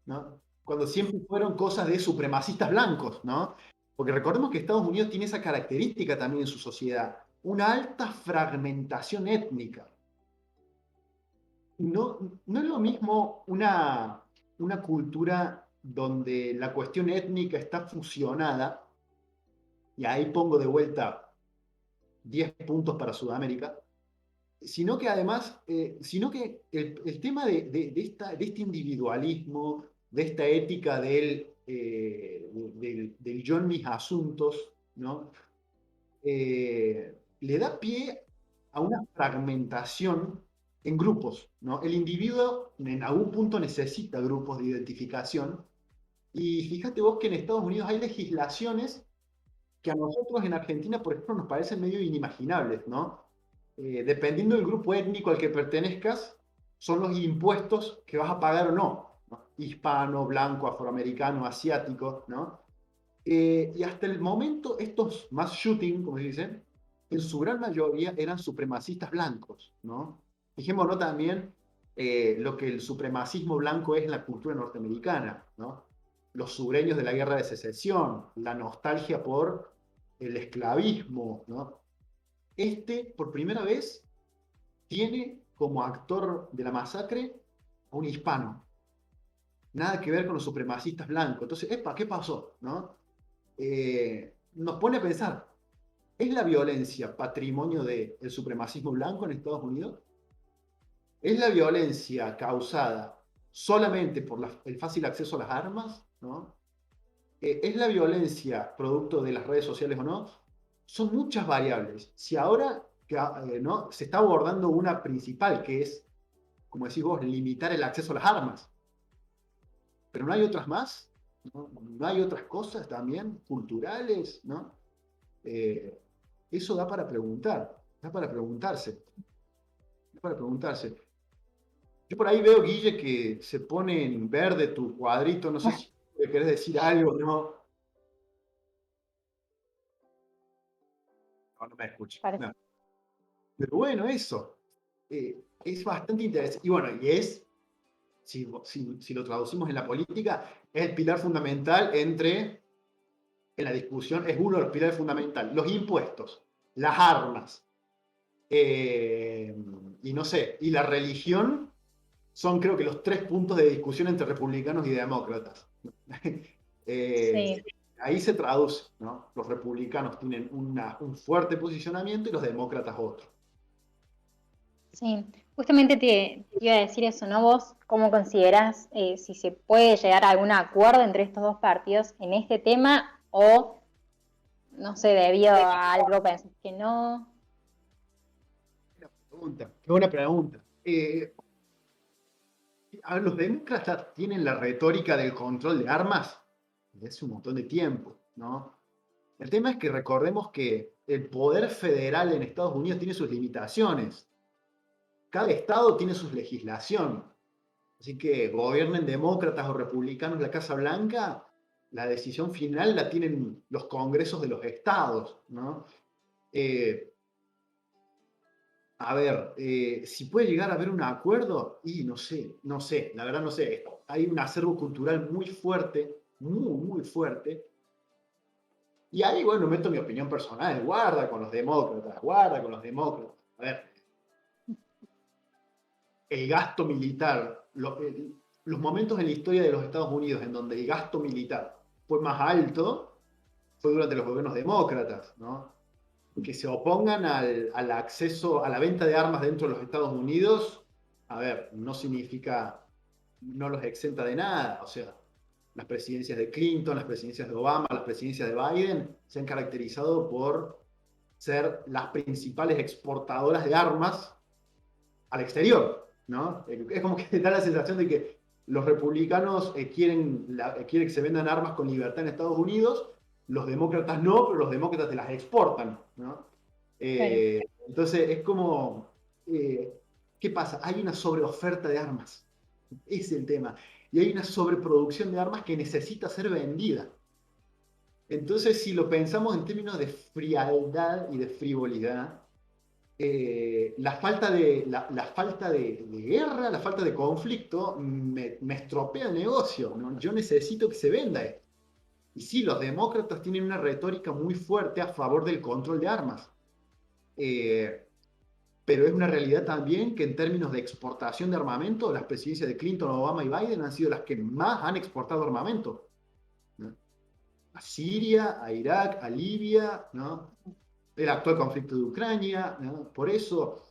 ¿no? Cuando siempre fueron cosas de supremacistas blancos, ¿no? Porque recordemos que Estados Unidos tiene esa característica también en su sociedad, una alta fragmentación étnica. No es lo mismo una cultura donde la cuestión étnica está fusionada, y ahí pongo de vuelta 10 puntos para Sudamérica, sino que además, el tema de este individualismo, de esta ética del yo en mis asuntos, ¿no? Le da pie a una fragmentación en grupos, ¿no? El individuo en algún punto necesita grupos de identificación, y fíjate vos que en Estados Unidos hay legislaciones que a nosotros en Argentina, por ejemplo, nos parecen medio inimaginables, ¿no? Dependiendo del grupo étnico al que pertenezcas, son los impuestos que vas a pagar o no, ¿no? Hispano, blanco, afroamericano, asiático, ¿no? Y hasta el momento, estos mass shooting, como se dice, en su gran mayoría eran supremacistas blancos, ¿no? Fijémonos también lo que el supremacismo blanco es en la cultura norteamericana, ¿no? Los sureños de la guerra de secesión, la nostalgia por el esclavismo, ¿no? Por primera vez, tiene como actor de la masacre a un hispano. Nada que ver con los supremacistas blancos. Entonces, epa, ¿qué pasó? ¿No? Nos pone a pensar, ¿es la violencia patrimonio del supremacismo blanco en Estados Unidos? ¿Es la violencia causada solamente por el fácil acceso a las armas, ¿no? ¿Es la violencia producto de las redes sociales o no? Son muchas variables. Si ahora ¿no? se está abordando una principal, que es, como decís vos, limitar el acceso a las armas, pero no hay otras más, ¿no? No hay otras cosas también culturales, ¿no? Eso da para preguntar, da para preguntarse, da para preguntarse. Yo por ahí veo, Guille, que se pone en verde tu cuadrito, no sé si querés decir algo, ¿no? No, no me escucho. Parece. No. Pero bueno, eso es bastante interesante. Y bueno, y es, si lo traducimos en la política, es el pilar fundamental en la discusión, es uno de los pilares fundamentales. Los impuestos, las armas, y no sé, y la religión son creo que los 3 puntos de discusión entre republicanos y demócratas. Sí. Ahí se traduce, ¿no? Los republicanos tienen un fuerte posicionamiento y los demócratas otro. Sí, justamente te iba a decir eso, ¿no? ¿Vos cómo considerás si se puede llegar a algún acuerdo entre estos dos partidos en este tema o, no sé, debido a algo pensás que no? Qué buena pregunta. A ver, los demócratas tienen la retórica del control de armas desde hace un montón de tiempo, ¿no? El tema es que recordemos que el poder federal en Estados Unidos tiene sus limitaciones. Cada estado tiene su legislación. Así que gobiernen demócratas o republicanos la Casa Blanca, la decisión final la tienen los congresos de los estados, ¿no? A ver, si puede llegar a haber un acuerdo, y no sé, la verdad no sé. Hay un acervo cultural muy fuerte, muy fuerte. Y ahí, bueno, meto mi opinión personal, guarda con los demócratas, guarda con los demócratas. A ver, el gasto militar, los momentos en la historia de los Estados Unidos en donde el gasto militar fue más alto, fue durante los gobiernos demócratas, ¿no? Que se opongan al acceso a la venta de armas dentro de los Estados Unidos, a ver, no significa, no los exenta de nada. O sea, las presidencias de Clinton, las presidencias de Obama, las presidencias de Biden se han caracterizado por ser las principales exportadoras de armas al exterior, ¿no? Es como que da la sensación de que los republicanos quieren que se vendan armas con libertad en Estados Unidos, los demócratas no, pero los demócratas te las exportan, ¿no? Entonces es como, ¿qué pasa? Hay una sobreoferta de armas, ese es el tema, y hay una sobreproducción de armas que necesita ser vendida. Entonces, si lo pensamos en términos de frialdad y de frivolidad, la falta de guerra, la falta de conflicto me estropea el negocio, ¿no? Yo necesito que se venda esto. Y sí, los demócratas tienen una retórica muy fuerte a favor del control de armas. Pero es una realidad también que en términos de exportación de armamento, las presidencias de Clinton, Obama y Biden han sido las que más han exportado armamento, ¿no? A Siria, a Irak, a Libia, ¿no? El actual conflicto de Ucrania, ¿no? Por eso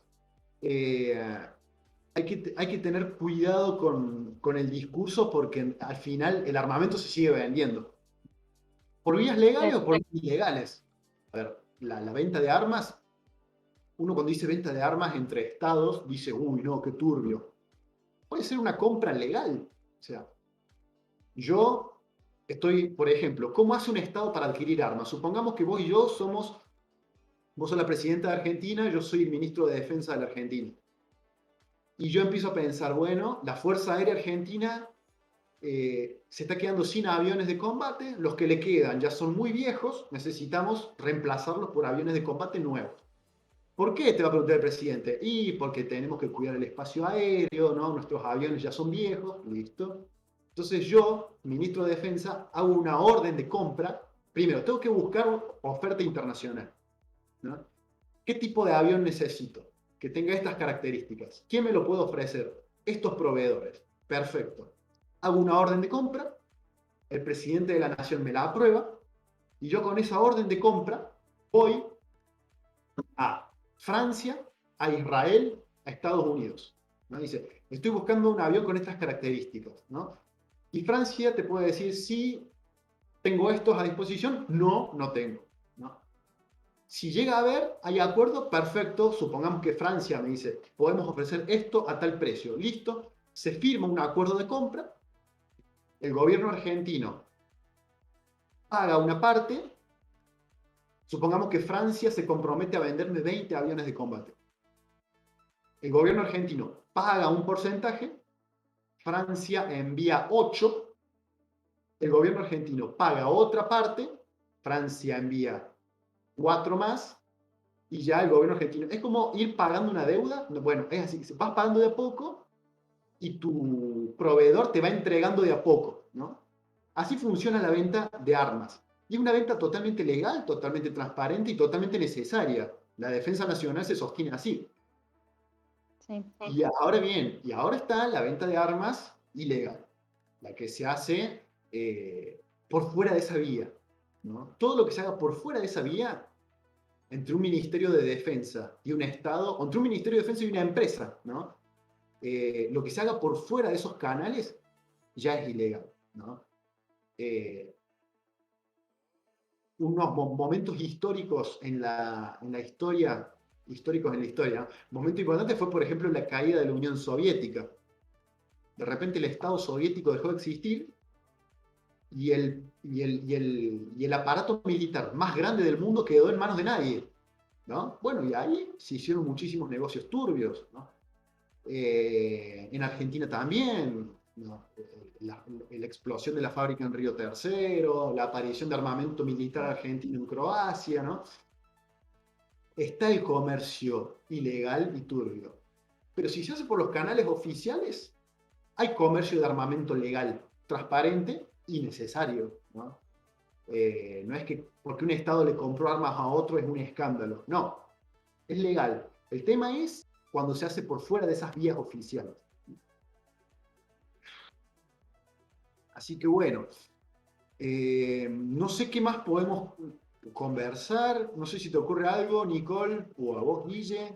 hay que tener cuidado con el discurso porque al final el armamento se sigue vendiendo. ¿Por vías legales o por vías ilegales? A ver, la venta de armas, uno cuando dice venta de armas entre estados dice, uy, no, qué turbio. Puede ser una compra legal. O sea, yo estoy, por ejemplo, ¿cómo hace un estado para adquirir armas? Supongamos que vos y yo vos sos la presidenta de Argentina, yo soy el ministro de Defensa de la Argentina. Y yo empiezo a pensar, bueno, la Fuerza Aérea Argentina se está quedando sin aviones de combate, los que le quedan ya son muy viejos, necesitamos reemplazarlos por aviones de combate nuevos. ¿Por qué? Te va a preguntar el presidente. Y porque tenemos que cuidar el espacio aéreo, ¿no? Nuestros aviones ya son viejos, listo. Entonces yo, ministro de Defensa, hago una orden de compra. Primero, tengo que buscar oferta internacional, ¿no? ¿Qué tipo de avión necesito? Que tenga estas características. ¿Quién me lo puede ofrecer? Estos proveedores. Perfecto. Hago una orden de compra, el presidente de la nación me la aprueba, y yo con esa orden de compra voy a Francia, a Israel, a Estados Unidos, ¿no? Dice, estoy buscando un avión con estas características, ¿no? Y Francia te puede decir, sí, tengo estos a disposición, no, no tengo, ¿no? Si llega a haber, hay acuerdo, perfecto, supongamos que Francia me dice, podemos ofrecer esto a tal precio, listo, se firma un acuerdo de compra, el gobierno argentino paga una parte, supongamos que Francia se compromete a venderme 20 aviones de combate. El gobierno argentino paga un porcentaje, Francia envía 8, el gobierno argentino paga otra parte, Francia envía 4 más, y ya el gobierno argentino. Es como ir pagando una deuda. Bueno, es así, vas pagando de a poco y tu proveedor te va entregando de a poco, ¿no? Así funciona la venta de armas. Y es una venta totalmente legal, totalmente transparente y totalmente necesaria. La defensa nacional se sostiene así. Sí. Y ahora bien, y ahora está la venta de armas ilegal, la que se hace por fuera de esa vía, ¿no? Todo lo que se haga por fuera de esa vía, entre un ministerio de defensa y un Estado, o entre un ministerio de defensa y una empresa, ¿no? Lo que se haga por fuera de esos canales ya es ilegal, ¿no? Unos momentos históricos en la historia, momento importante fue, por ejemplo, la caída de la Unión Soviética. De repente el Estado soviético dejó de existir y el aparato militar más grande del mundo quedó en manos de nadie, ¿no? Bueno, y ahí se hicieron muchísimos negocios turbios, ¿no? En Argentina también, ¿no? La explosión de la fábrica en Río Tercero, la aparición de armamento militar argentino en Croacia, ¿no? Está el comercio ilegal y turbio. Pero si se hace por los canales oficiales, hay comercio de armamento legal, transparente y necesario, ¿no? No es que porque un Estado le compró armas a otro es un escándalo, no, es legal. El tema es cuando se hace por fuera de esas vías oficiales. Así que bueno, no sé qué más podemos conversar, no sé si te ocurre algo, Nicole, o a vos, Guille.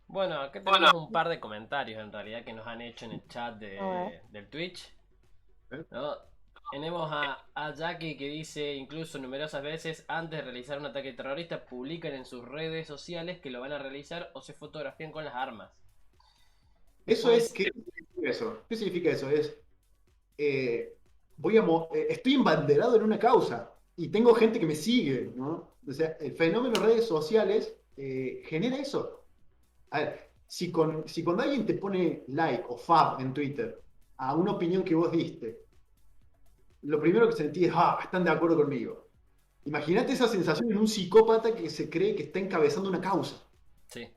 Bueno, acá tenemos un par de comentarios en realidad que nos han hecho en el chat A ver. del Twitch, ¿Eh? ¿no? Tenemos a Jackie que dice, incluso numerosas veces antes de realizar un ataque terrorista, publican en sus redes sociales que lo van a realizar o se fotografían con las armas. Eso es, Después, ¿qué significa eso? ¿Qué significa eso? Es, estoy embanderado en una causa y tengo gente que me sigue, ¿no? O sea, el fenómeno de redes sociales genera eso. A ver, si cuando alguien te pone like o fab en Twitter a una opinión que vos diste, lo primero que sentís es, están de acuerdo conmigo. Imagínate esa sensación en un psicópata que se cree que está encabezando una causa. sí.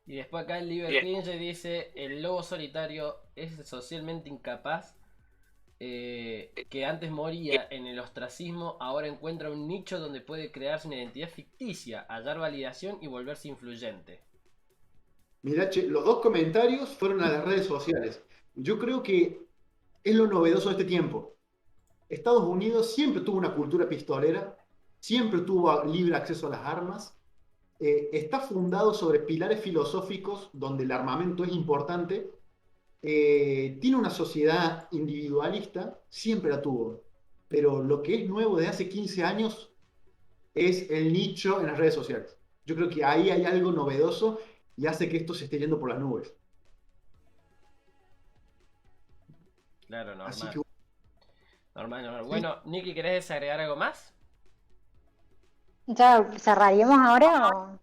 Y después acá el Libertinge dice, el lobo solitario es socialmente incapaz, que antes moría en el ostracismo, ahora encuentra un nicho donde puede crearse una identidad ficticia, hallar validación y volverse influyente. Mirá, che, los dos comentarios fueron a las redes sociales. Yo creo que es lo novedoso de este tiempo. Estados Unidos siempre tuvo una cultura pistolera, siempre tuvo libre acceso a las armas, está fundado sobre pilares filosóficos donde el armamento es importante, tiene una sociedad individualista, siempre la tuvo, pero lo que es nuevo desde hace 15 años es el nicho en las redes sociales. Yo creo que ahí hay algo novedoso y hace que esto se esté yendo por las nubes. Claro, Así normal. que Normal. sí, Bueno, Nicky, ¿querés desagregar algo más? ¿Ya cerraríamos ahora o...?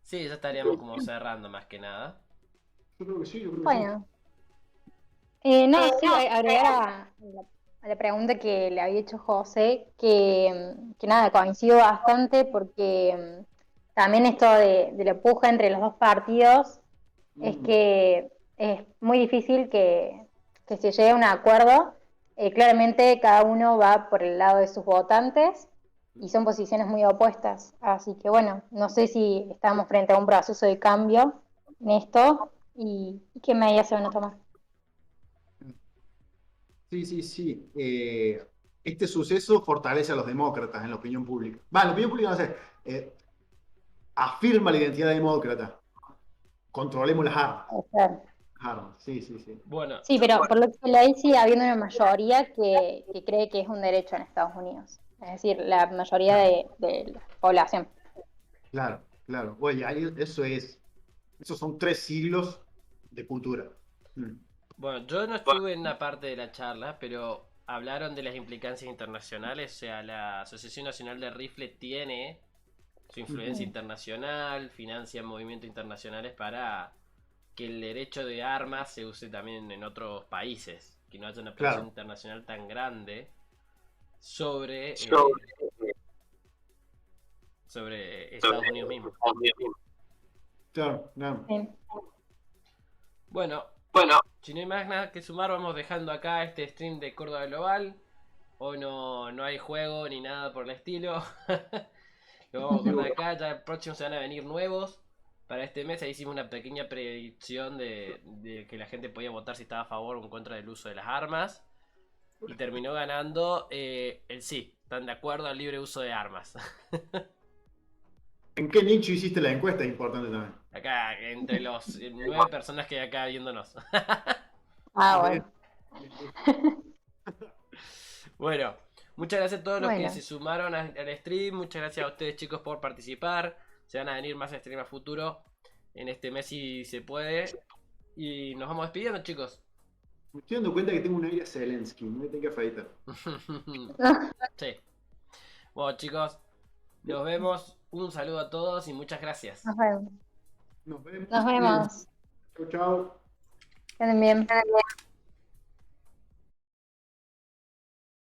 Sí, ya estaríamos como cerrando más que nada. yo creo que sí, yo creo que sí. Bueno, no, sí, agregar a la pregunta que le había hecho José, que nada, coincido bastante porque también esto de la puja entre los dos partidos es que es muy difícil que se llegue a un acuerdo. Claramente cada uno va por el lado de sus votantes y son posiciones muy opuestas. Así que bueno, no sé si estamos frente a un proceso de cambio en esto y qué medidas se van a tomar. Sí, sí, sí. Este suceso fortalece a los demócratas en la opinión pública. Va, en la opinión pública no sé. afirma la identidad demócrata. Controlemos las armas. O sea, Sí, sí, sí. Bueno, sí, pero por lo que leí sigue habiendo una mayoría que cree que es un derecho en Estados Unidos. Es decir, la mayoría de la población. Claro, claro. Oye, esos son 3 siglos de cultura. Mm. bueno, yo no estuve en una parte de la charla, pero hablaron de las implicancias internacionales. O sea, la Asociación Nacional de Rifle tiene su influencia internacional, financia movimientos internacionales para que el derecho de armas se use también en otros países, que no haya una presión Claro. internacional tan grande sobre, sobre Estados Unidos mismo. Claro, claro. Sí. Bueno, si no hay más nada que sumar, vamos dejando acá este stream de Córdoba Global. Hoy no hay juego ni nada por el estilo. Lo vamos a cortar acá, ya el próximo se van a venir nuevos. Para este mes ahí hicimos una pequeña predicción de que la gente podía votar si estaba a favor o en contra del uso de las armas. Y terminó ganando el sí, están de acuerdo al libre uso de armas. ¿En qué nicho hiciste la encuesta? Es importante también. Acá, entre los 9 personas que hay acá viéndonos. Ah, bueno. Bueno, muchas gracias a todos los que Bueno. se sumaron al stream. Muchas gracias a ustedes, chicos, por participar. Se van a venir más streams a futuro en este mes si se puede. Y nos vamos despidiendo, chicos. Me estoy dando cuenta que tengo un aire a Zelensky. Me tengo que afeitar. Sí. Bueno, chicos, nos vemos. Un saludo a todos y muchas gracias. Nos vemos. Nos vemos. Nos vemos. Chau, chau. Que anden bien.